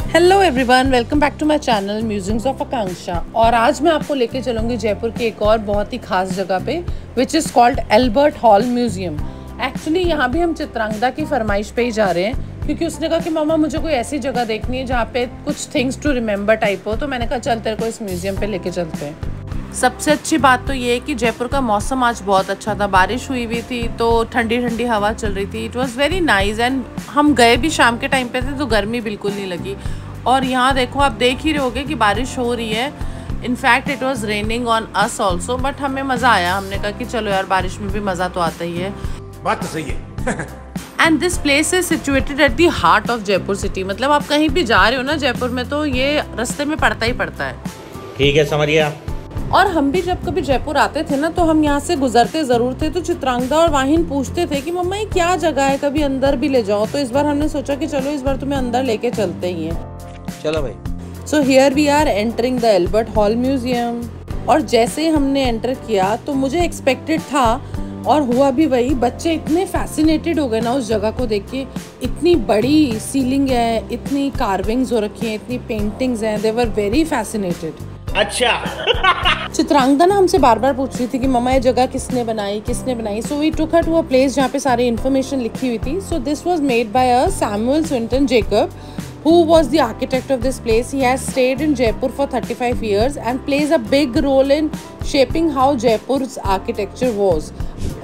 Hello everyone, welcome back to my channel museums of Akanksha. और आज मैं आपको लेके चलूँगी जयपुर की एक और बहुत ही खास जगह पे, which is called Albert Hall museum. Actually यहाँ भी हम चित्रांगदा की फरमाइश पे ही जा रहे हैं, क्योंकि उसने कहा कि मामा मुझे कोई ऐसी जगह देखनी है जहाँ पे कुछ थिंग्स टू रिमेंबर टाइप हो। तो मैंने कहा चल तेरे को इस म्यूजियम पे लेके चलते हैं। सबसे अच्छी बात तो ये है कि जयपुर का मौसम आज बहुत अच्छा था, बारिश हुई हुई थी तो ठंडी ठंडी हवा चल रही थी। It was very nice and हम गए भी शाम के टाइम पे थे तो गर्मी बिल्कुल नहीं लगी। और यहाँ देखो, आप देख ही रहे होगे कि बारिश हो रही है। In fact it was raining on us also, but हमें मज़ा आया। हमने कहा कि चलो यार, बारिश में भी मज़ा तो आता ही है। बात तो सही है। And this place is situated at the heart of Jaipur city. मतलब आप कहीं भी जा रहे हो ना जयपुर में तो ये रास्ते में पड़ता ही पड़ता है। ठीक है, समझिए। और हम भी जब कभी जयपुर आते थे ना तो हम यहाँ से गुजरते ज़रूर थे, तो चित्रांगदा और वाहिन पूछते थे कि मम्मा ये क्या जगह है, कभी अंदर भी ले जाओ। तो इस बार हमने सोचा कि चलो इस बार तुम्हें अंदर लेके चलते ही हैं। चलो भाई। So here we are entering the Albert Hall museum. और जैसे ही हमने एंटर किया तो मुझे एक्सपेक्टेड था और हुआ भी वही। बच्चे इतने फैसिनेटेड हो गए ना उस जगह को देख के। इतनी बड़ी सीलिंग है, इतनी कार्विंग्स हो रखी हैं, इतनी पेंटिंग्स हैं। दे वर वेरी फैसिनेटेड। अच्छा। चित्रांगदा ना हमसे बार बार पूछ रही थी कि मम्मा ये जगह किसने बनाई। So we took her to a place जहाँ पे सारी इन्फॉर्मेशन लिखी हुई थी। So this was made by a Samuel Swinton Jacob, who was the architect of this place. He has stayed in Jaipur for 35 years and plays a big role in shaping how Jaipur's architecture was.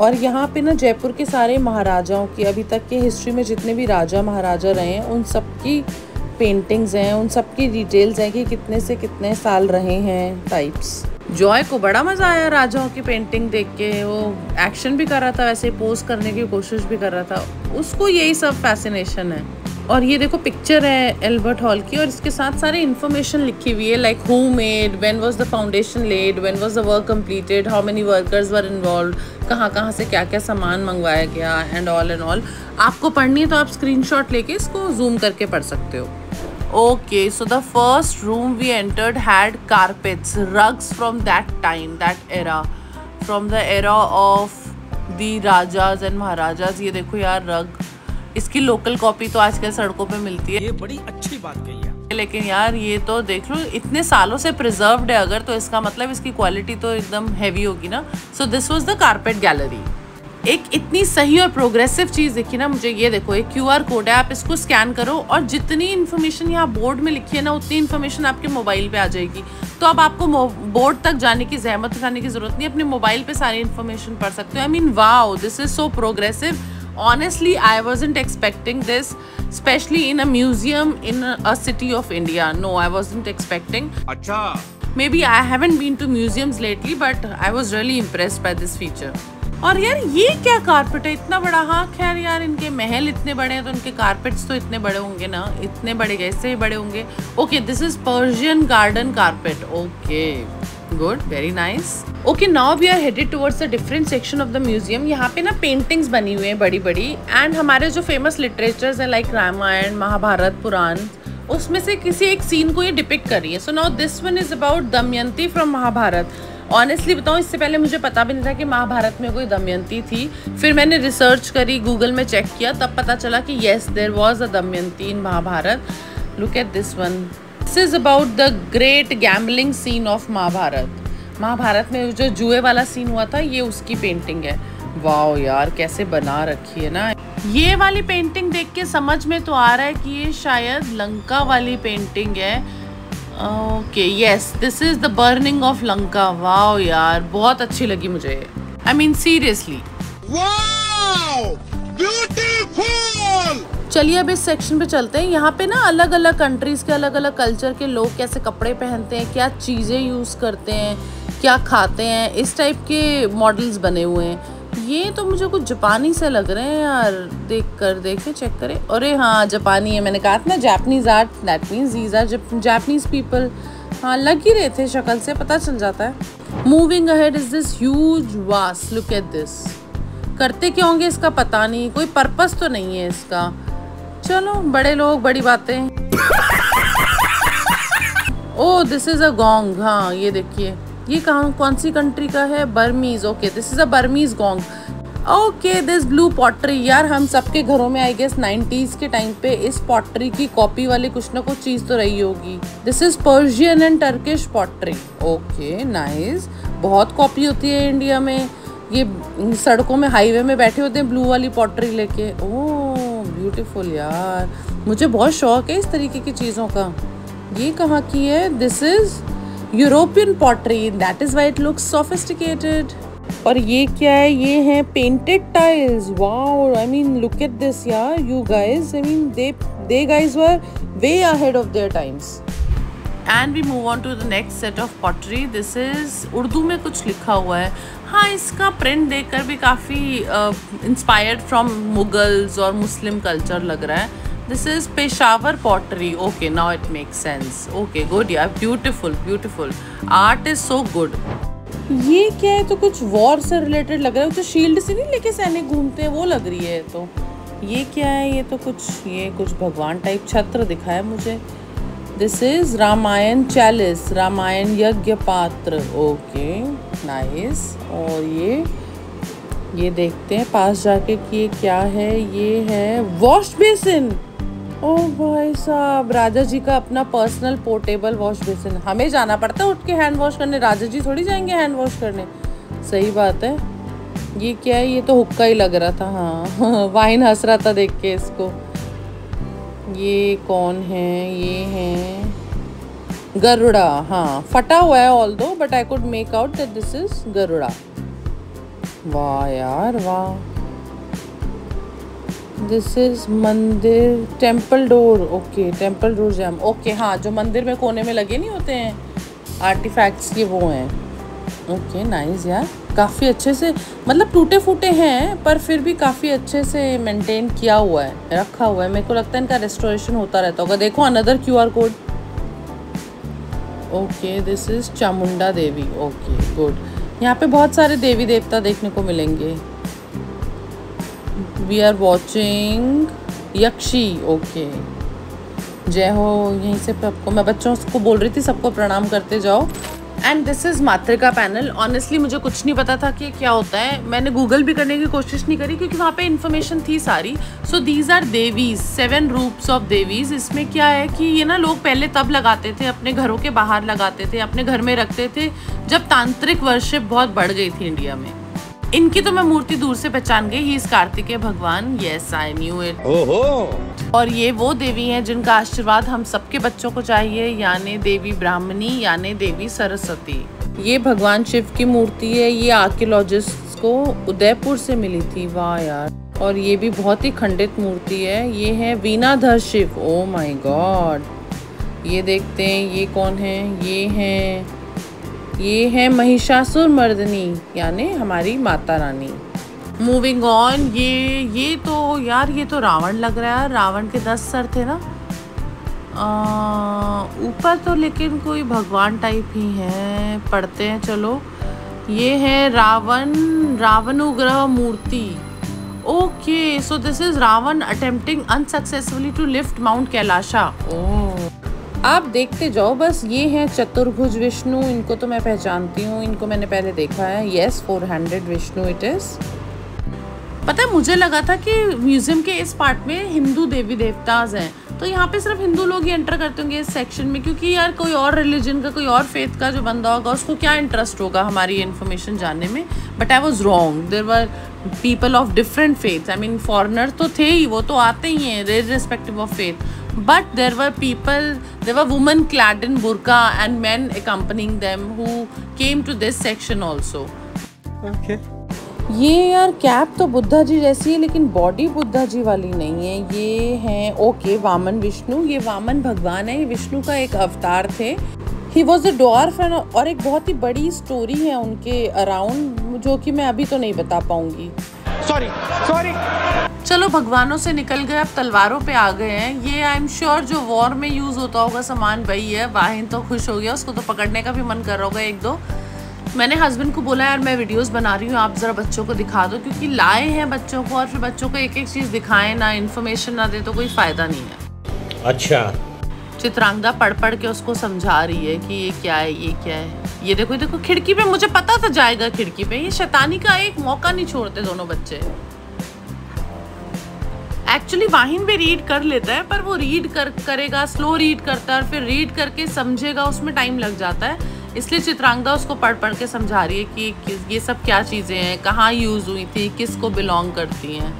और यहाँ पे ना जयपुर के सारे महाराजाओं की, अभी तक के हिस्ट्री में जितने भी राजा महाराजा रहे हैं उन सब की पेंटिंग्स हैं, उन सब की डिटेल्स हैं कि कितने से कितने साल रहे हैं टाइप्स। जॉय को बड़ा मज़ा आया राजाओं की पेंटिंग देख के। वो एक्शन भी कर रहा था, वैसे पोज करने की कोशिश भी कर रहा था। उसको यही सब फैसिनेशन है। और ये देखो पिक्चर है एल्बर्ट हॉल की और इसके साथ सारी इन्फॉर्मेशन लिखी हुई है, like who made, when was the foundation laid, when was the work completed, how many workers were involved, कहाँ से क्या क्या सामान मंगवाया गया एंड ऑल। आपको पढ़नी है तो आप स्क्रीनशॉट लेके इसको जूम करके पढ़ सकते हो। Okay, so the first room we entered had carpets, rugs from that time, that era, from the era of the Rajas and Maharajas. ये देखो यार रग, इसकी लोकल कॉपी तो आजकल सड़कों पे मिलती है। ये बड़ी अच्छी बात कही है। लेकिन यार ये तो देख लो, इतने सालों से प्रिजर्व्ड है अगर, तो इसका मतलब इसकी क्वालिटी तो एकदम हैवी होगी ना। सो this was the carpet gallery. एक इतनी सही और प्रोग्रेसिव चीज़ दिखी ना मुझे, ये देखो एक QR कोड है, आप इसको स्कैन करो और जितनी इन्फॉर्मेशन यहाँ बोर्ड में लिखी है ना उतनी इन्फॉर्मेशन आपके मोबाइल पे आ जाएगी। तो अब आपको बोर्ड तक जाने की जहमत उठाने की जरूरत नहीं, अपने मोबाइल पे सारी इन्फॉर्मेशन पढ़ सकते हो। I mean wow, this is so progressive. Honestly, I wasn't expecting this, especially in a museum in a city of India. No, I wasn't expecting. अच्छा। Maybe I haven't been to museums lately, but I was really impressed by this feature. और यार ये क्या carpet है इतना बड़ा? हाँ खैर यार, इनके महल इतने बड़े हैं तो इनके कारपेट्स तो इतने बड़े होंगे ना, इतने बड़े कैसे ही बड़े होंगे। Okay, this is Persian garden carpet. Okay, good, very nice. Okay, now we are headed towards the different section of the museum. यहाँ पे ना पेंटिंग्स बनी हुई हैं बड़ी बड़ी, एंड हमारे जो फेमस लिटरेचर्स हैं लाइक रामायण, महाभारत, पुराण, उसमें से किसी एक सीन को ये डिपिक्ट कर रही है। So now this one is about Damayanti from Mahabharata. Honestly बताऊँ, इससे पहले मुझे पता भी नहीं था कि महाभारत में कोई दमयंती थी। फिर मैंने रिसर्च करी, गूगल में चेक किया, तब पता चला कि yes, there was a Damayanti in Mahabharata. Look at this one. This is about the great gambling scene of Mahabharata. Mahabharata में जो जुए वाला सीन हुआ था, ये उसकी पेंटिंग है। वाओ यार, कैसे बना रखी है ना। ये वाली पेंटिंग देख के समझ में तो आ रहा है कि ये शायद लंका वाली पेंटिंग है। Okay, yes, this is the burning of Lanka. Wow यार, बहुत अच्छी लगी मुझे। I mean seriously, wow, beautiful. चलिए अब इस सेक्शन पे चलते हैं। यहाँ पे ना अलग अलग कंट्रीज के अलग अलग कल्चर के लोग कैसे कपड़े पहनते हैं, क्या चीज़ें यूज़ करते हैं, क्या खाते हैं, इस टाइप के मॉडल्स बने हुए हैं। ये तो मुझे कुछ जापानी से लग रहे हैं यार, देखे चेक करें। अरे हाँ, जापानी है। मैंने कहा था ना Japanese art, that means these are Japanese people. हाँ, लग ही रहे थे, शक्ल से पता चल जाता है। Moving ahead is this huge वास, लुक एट दिस। करते क्या होंगे इसका पता नहीं, कोई पर्पस तो नहीं है इसका। चलो, बड़े लोग बड़ी बातें। ओह, दिस इज अ गोंग। हाँ, ये देखिए, ये कौन सी कंट्री का है? Burmese. Okay, this is a Burmese gong. Okay, this blue pottery, यार हम सबके घरों में आई गेस 90s के टाइम पे इस पॉटरी की कॉपी वाली कुछ ना कुछ चीज़ तो रही होगी। This is Persian and Turkish pottery. Okay nice, बहुत कॉपी होती है इंडिया में, ये सड़कों में हाईवे में बैठे होते हैं ब्लू वाली पॉटरी लेके। ओह ब्यूटीफुल यार, मुझे बहुत शौक है इस तरीके की चीज़ों का। ये कहाँ की है? This is European pottery, that is why it looks sophisticated. और ये क्या है? ये है painted tiles. Wow, I mean look at this यार, you guys, I mean they guys were way ahead of their times. And we move on to the next set of pottery. This is Urdu में कुछ लिखा हुआ है। हाँ, इसका print देखकर भी काफ़ी इंस्पायर्ड फ्रॉम मुगल्स और मुस्लिम कल्चर लग रहा है। This is Peshawar pottery. Okay now it makes sense. Okay good यार, beautiful beautiful, art is so good. ये क्या है? तो कुछ वॉर से रिलेटेड लग रहा है, जो शील्ड से नहीं लेके सैनिक घूमते हैं वो लग रही है। तो ये क्या है? ये कुछ भगवान टाइप छत्र दिखा है मुझे। This is Ramayana chalice, Ramayana यज्ञ पात्र। Okay nice. और ये देखते हैं पास जाके कि ये क्या है। ये है वॉश बेसिन। ओ भाई साहब, राजा जी का अपना पर्सनल पोर्टेबल वॉश बेसिन। हमें जाना पड़ता है उठ के हैंड वॉश करने, राजा जी थोड़ी जाएंगे हैंड वॉश करने। सही बात है। ये क्या है? ये तो हुक्का ही लग रहा था। हाँ वाइन हंस रहा था देख के इसको। ये कौन है? ये है गरुड़ा। हाँ, फटा हुआ है ऑल दो, but I could make out that this is Garuda. वाह यार वाह। दिस इज मंदिर temple door. Okay, temple door jam. Okay हाँ, जो मंदिर में कोने में लगे नहीं होते हैं आर्टिफैक्ट्स के, वो हैं। ओके नाइस यार, काफ़ी अच्छे से, मतलब टूटे फूटे हैं पर फिर भी काफ़ी अच्छे से मेंटेन किया हुआ है, रखा हुआ है। मेरे को लगता है इनका रेस्टोरेशन होता रहता होगा। देखो another QR code. Okay, this is Chamunda Devi. Okay good, यहाँ पे बहुत सारे देवी देवता देखने को मिलेंगे। We are watching Yakshi. Okay, जय हो। यहीं से आपको मैं बच्चों को बोल रही थी सबको प्रणाम करते जाओ। And this is Matrika panel. Honestly मुझे कुछ नहीं पता था कि क्या होता है, मैंने गूगल भी करने की कोशिश नहीं करी क्योंकि वहाँ पे इन्फॉर्मेशन थी सारी। सो दीज आर देवीज, 7 रूप्स ऑफ देवीज। इसमें क्या है कि ये ना लोग पहले तब लगाते थे, अपने घरों के बाहर लगाते थे, अपने घर में रखते थे जब तांत्रिक वर्शिप बहुत बढ़ गई थी इंडिया में। इनकी तो मैं मूर्ति दूर से पहचान गई, ही इज कार्तिकेय भगवान। Yes I knew it. और ये वो देवी हैं जिनका आशीर्वाद हम सबके बच्चों को चाहिए, यानी देवी ब्राह्मणी, यानी देवी सरस्वती। ये भगवान शिव की मूर्ति है। ये आर्कियोलॉजिस्ट को उदयपुर से मिली थी। वाह यार। और ये भी बहुत ही खंडित मूर्ति है। ये है Vinadhara Shiva. Oh my god. ये देखते हैं ये कौन है। ये है महिषासुर मर्दिनी, यानी हमारी माता रानी। Moving on. ये तो यार, ये तो रावण लग रहा है। रावण के 10 सर थे ना ऊपर तो, लेकिन कोई भगवान टाइप ही है। पढ़ते हैं चलो। ये है रावणुग्रह मूर्ति। Okay, so this is Ravana attempting unsuccessfully to lift mount Kailasha. Oh, आप देखते जाओ बस। ये हैं चतुर्भुज विष्णु। इनको तो मैं पहचानती हूँ, इनको मैंने पहले देखा है। Yes, 400 Vishnu it is. पता है, मुझे लगा था कि म्यूजियम के इस पार्ट में हिंदू देवी देवताज हैं, तो यहाँ पे सिर्फ हिंदू लोग ही एंटर करते होंगे इस सेक्शन में, क्योंकि यार कोई और रिलीजन का, कोई और फेथ का जो बंदा होगा उसको क्या इंटरेस्ट होगा हमारी इन्फॉर्मेशन जानने में। But I was wrong, there were people of different faith. I mean foreigner तो थे ही, वो तो आते ही हैं irrespective of faith, but there were women clad in burqa and men accompanying them who came to this section also. Okay. ये यार cap तो बुद्धा जी जैसी है, लेकिन बॉडी बुद्धा जी वाली नहीं है। ये है ओके वामन विष्णु। ये वामन भगवान है, ये विष्णु का एक अवतार थे। ही वॉज अ डॉर्फ, और एक बहुत ही बड़ी स्टोरी है उनके अराउंड, जो कि मैं अभी तो नहीं बता पाऊंगी। सॉरी। चलो भगवानों से निकल गए, अब तलवारों पे आ गए हैं। ये आई एम श्योर जो वॉर में यूज होता होगा सामान वही है। वाहिन तो खुश हो गया, उसको तो पकड़ने का भी मन कर रहा होगा एक दो। मैंने हस्बैंड को बोला यार मैं वीडियोस बना रही हूँ, आप ज़रा बच्चों को दिखा दो, क्योंकि लाए हैं बच्चों को और फिर बच्चों को एक एक चीज़ दिखाएं ना, इन्फॉर्मेशन ना दे तो कोई फ़ायदा नहीं है। अच्छा, चित्रांगदा पढ़ पढ़ के उसको समझा रही है कि ये क्या है, ये क्या है। ये देखो देखो खिड़की पे, मुझे पता था जाएगा खिड़की पे। ये शैतानी का एक मौका नहीं छोड़ते दोनों बच्चे। एक्चुअली वाहिन भी रीड कर लेता है, पर वो करेगा, स्लो रीड करता है और फिर रीड करके समझेगा, उसमें टाइम लग जाता है। इसलिए चित्रांगदा उसको पढ़ पढ़ के समझा रही है कि ये सब क्या चीज़ें हैं, कहाँ यूज़ हुई थी, किसको बिलोंग करती हैं।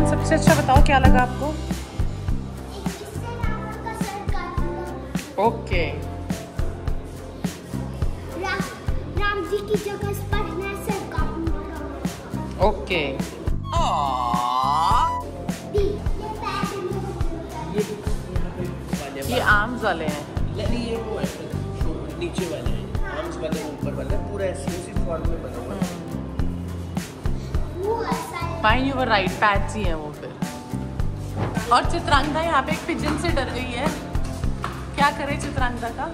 सबसे अच्छा बताओ क्या लगा आपको? ओके, राम जी की जगह पर सर काटूंगा। ओके। ये आर्म्स वाले हैं। नहीं, ये वो है नीचे वाले हैं, आर्म्स वाले ऊपर वाले, पूरा ऐसी उसी फॉर्म में बना हुआ है। फाइन, यू वर राइट, पैट्स ही हैं वो फिर। और चित्रांगदा यहाँ पे एक पिजन से डर गई है। क्या करे चित्रांगदा का?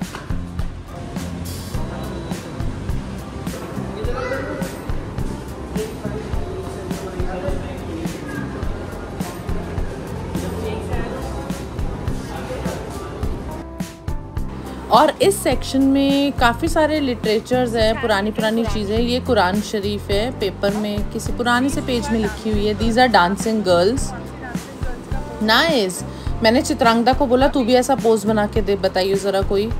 और इस सेक्शन में काफ़ी सारे लिटरेचर्स हैं, पुरानी चीज़ें। ये कुरान शरीफ है, पेपर में किसी पुराने से पेज में लिखी हुई है। These are dancing girls, nice. मैंने चित्रांगदा को बोला तू भी ऐसा पोज बना के दे, बताइए ज़रा कोई।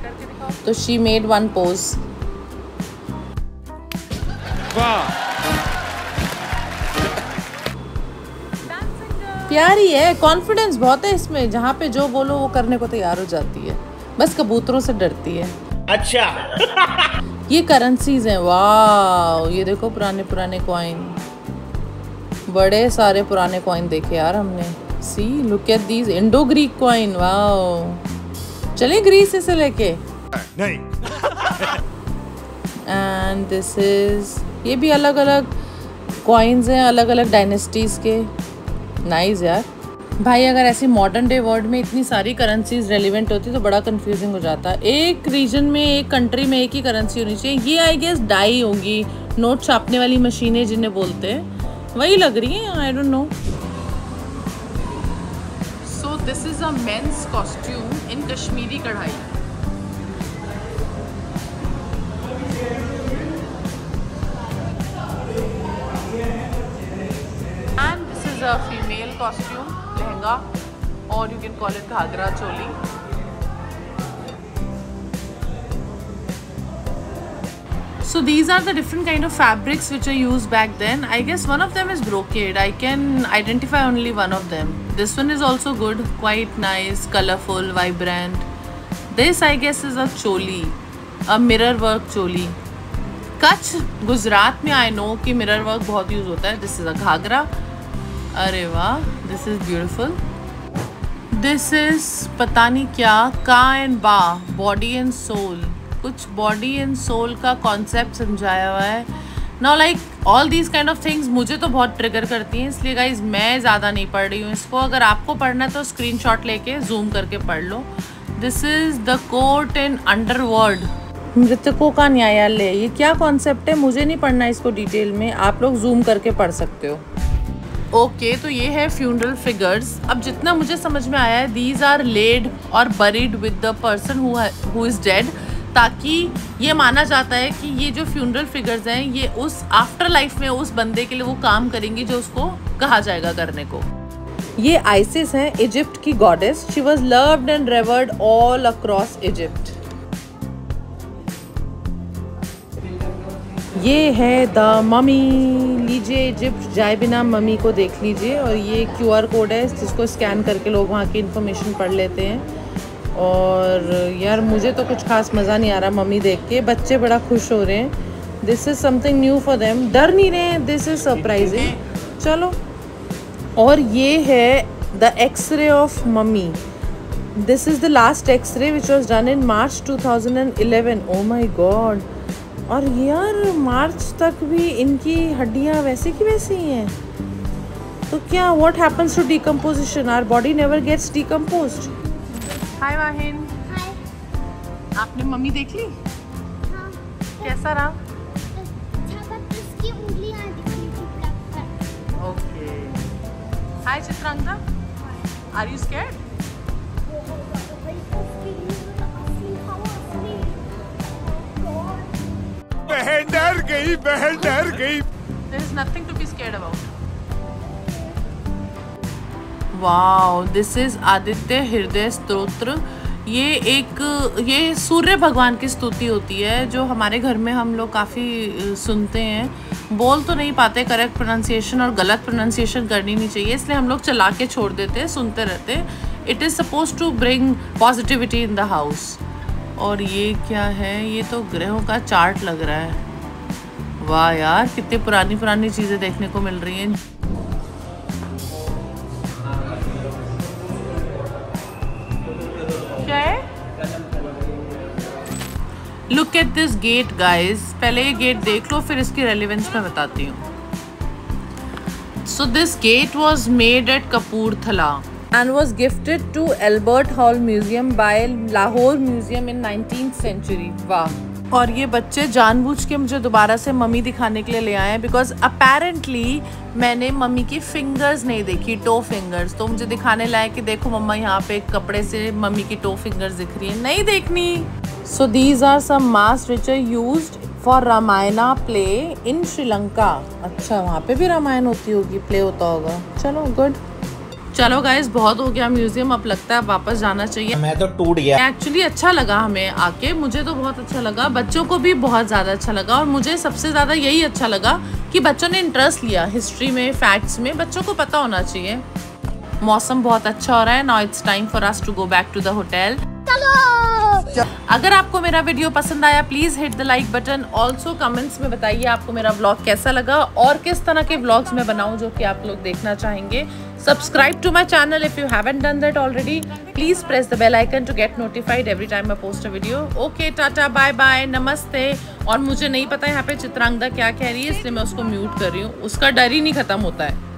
तो शी मेड वन पोज। प्यारी है, कॉन्फिडेंस बहुत है इसमें। जहाँ पे जो बोलो वो करने को तैयार हो जाती है, बस कबूतरों से डरती है। अच्छा। ये करेंसीज हैं, वाह। ये देखो पुराने कॉइन, बड़े सारे पुराने कॉइन देखे यार हमने। See look at these Indo Greek coin, वाह। चले ग्रीस से लेके नहीं। एंड दिस इज, ये भी अलग अलग कॉइन्स हैं, अलग अलग डायनेस्टीज के। नाइस यार भाई। अगर ऐसी मॉडर्न डे वर्ल्ड में इतनी सारी करेंसीज रेलिवेंट होती तो बड़ा कंफ्यूजिंग हो जाता। एक रीजन में, एक कंट्री में एक ही करेंसी होनी चाहिए। ये आई गेस डाई होगी, नोट छापने वाली मशीनें जिन्हें बोलते हैं, वही लग रही हैं। I don't know. So this is a men's costume in Kashmiri kadhai. And this is a female costume, lehenga, और you can call it ghagra choli. So these are the different kind of fabrics which are used back then. I guess one of them is brocade. I can identify only one of them. This one is also good, quite nice, colorful, vibrant. This I guess is a choli, a mirror work choli. Kutch, Gujarat में I know कि mirror work बहुत use होता है। This is a ghagra. अरे वाह, this is beautiful. This is पता नहीं क्या, का एंड बा, बॉडी एंड सोल। कुछ बॉडी एंड सोल का कॉन्सेप्ट समझाया हुआ है। Now like all these kind of things मुझे तो बहुत ट्रिगर करती हैं, इसलिए गाइज मैं ज़्यादा नहीं पढ़ रही हूँ इसको। अगर आपको पढ़ना है तो स्क्रीनशॉट लेके जूम करके पढ़ लो। This is the court in underworld, मृतकों का न्यायालय। ये क्या कॉन्सेप्ट है, मुझे नहीं पढ़ना इसको डिटेल में, आप लोग जूम करके पढ़ सकते हो। ओके, तो ये है फ्यूनरल फिगर्स। अब जितना मुझे समझ में आया है, दीज आर लेड और buried with the person who is dead, ताकि ये माना जाता है कि ये जो फ्यूनरल फिगर्स हैं ये उस आफ्टर लाइफ में उस बंदे के लिए वो काम करेंगी जो उसको कहा जाएगा करने को। ये आइसिस है, इजिप्ट की goddess. She was loved and reward all across Egypt. ये है द ममी। लीजिए, इजिप्ट जाए बिना ममी को देख लीजिए। और ये QR कोड है जिसको स्कैन करके लोग वहाँ की इन्फॉर्मेशन पढ़ लेते हैं। और यार मुझे तो कुछ खास मज़ा नहीं आ रहा मम्मी देख के, बच्चे बड़ा खुश हो रहे हैं। This is something new for them, डर नहीं रहे हैं। This is surprising. चलो, और ये है the x-ray of mummy. This is the last X-ray which was done in March 2011. Oh my God. और यार मार्च तक भी इनकी हड्डियाँ वैसे की वैसी ही हैं. तो क्या what happens to decomposition? Our body never gets decomposed. Hi वाहिन. हाय. आपने मम्मी देख ली? हाँ. कैसा रहा? छापत इसकी उंगलियां दिख रही थी black black. Okay. Hi Chitrangada. Are you scared? बहन डर गई. There is nothing to be scared about. Wow, this is Aditya हृदय स्तोत्र. ये सूर्य भगवान की स्तुति होती है जो हमारे घर में हम लोग काफ़ी सुनते हैं. बोल तो नहीं पाते करेक्ट प्रोनाउंसिएशन और गलत प्रोनाउंसिएशन करनी नहीं चाहिए, इसलिए हम लोग चला के छोड़ देते हैं, सुनते रहते हैं. It is suppose to bring positivity in the house. और ये क्या है? ये तो ग्रहों का चार्ट लग रहा है. वाह यार, कितनी पुरानी पुरानी चीज़ें देखने को मिल रही हैं. क्या है? Look at this gate guys. पहले ये गेट देख लो, फिर इसकी रेलिवेंस मैं बताती हूँ. So this gate was made at Kapurthala and was gifted to Albert Hall Museum by Lahore Museum in 19th century. वाह. और ये बच्चे जानबूझ के मुझे दोबारा से मम्मी दिखाने के लिए ले आए हैं बिकॉज अपेरेंटली मैंने मम्मी की फिंगर्स नहीं देखी, टो फिंगर्स. तो मुझे दिखाने लाए कि देखो मम्मा यहाँ पे कपड़े से मम्मी की टो फिंगर्स दिख रही है. नहीं देखनी. सो these are some mask which are used for Ramayana play in Sri Lanka. अच्छा, वहाँ पे भी रामायण होती होगी, प्ले होता होगा. चलो गुड. चलो गाइस, बहुत हो गया म्यूजियम, अब लगता है वापस जाना चाहिए. मैं तो टूट गया. एक्चुअली अच्छा लगा हमें आके, मुझे तो बहुत अच्छा लगा, बच्चों को भी बहुत ज़्यादा अच्छा लगा. और मुझे सबसे ज़्यादा यही अच्छा लगा कि बच्चों ने इंटरेस्ट लिया हिस्ट्री में, फैक्ट्स में. बच्चों को पता होना चाहिए. मौसम बहुत अच्छा हो रहा है. Now it's time for us to go back to the hotel. अगर आपको मेरा वीडियो पसंद आया please hit the like button. Also comments में बताइए आपको मेरा व्लॉग कैसा लगा और किस तरह के व्लॉग्स मैं बनाऊं जो कि आप लोग देखना चाहेंगे. Subscribe to my channel if you haven't done that already. Please press the bell icon to get notified every time I post a video. Okay, tata, bye bye, नमस्ते. और मुझे नहीं पता यहाँ पे चित्रांगदा क्या कह रही है, इसलिए मैं उसको म्यूट कर रही हूँ. उसका डर ही नहीं खत्म होता है.